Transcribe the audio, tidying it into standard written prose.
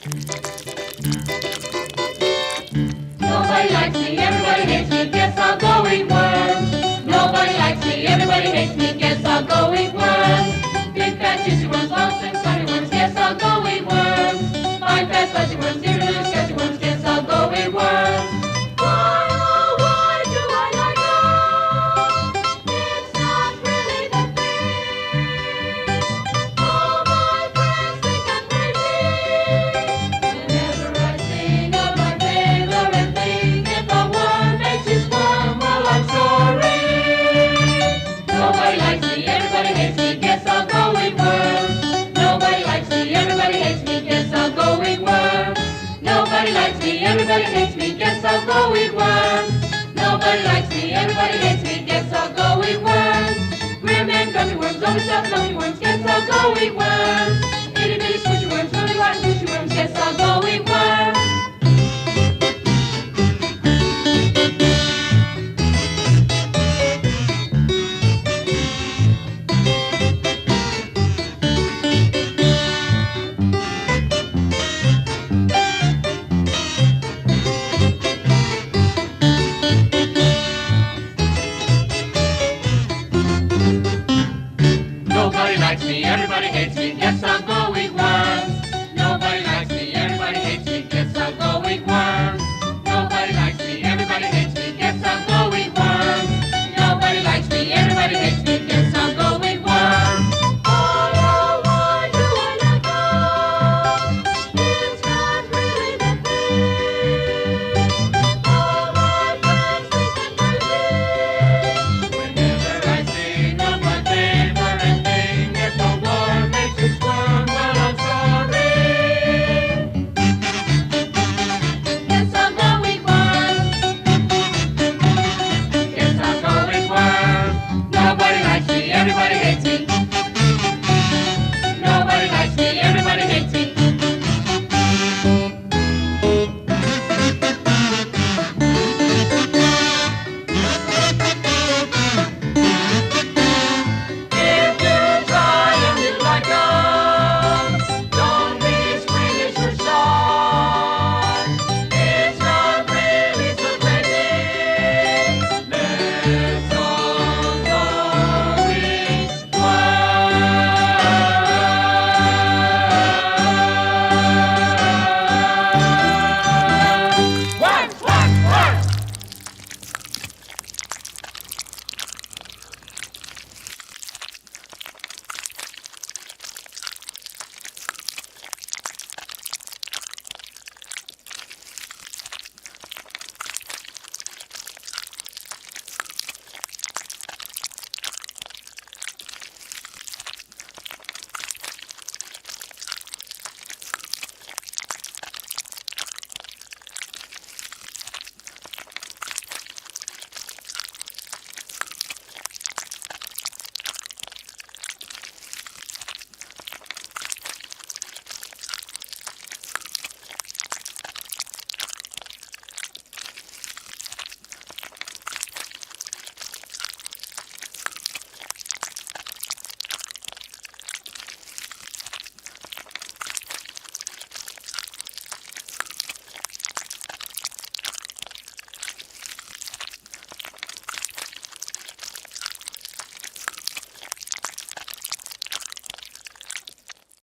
Nobody likes me, everybody hates me, guess I'll go eat worms. Nobody likes me, everybody hates me, guess I'll go eat worms. Big fat juicy worms, long slim slimy worms, guess I'll go eat worms. Fine fat fuzzy worms, dear little sketchy worms, guess I'll go eat worms. Why, oh why do I like them? It's not really that big. All my friends think I'm crazy. Whenever I sing of my favorite thing, if a worm makes you squirm, well I'm sorry. Nobody likes me, everybody hates me, guess I'll go eat worms. Nobody likes me, everybody hates me, guess I'll go eat worms. Nobody likes me, everybody hates me, guess I'll go eat worms. Nobody likes me, everybody hates me, guess I'll go eat worms. Grim and grumpy worms, overstuffed lumpy worms, guess I'll go eat worms.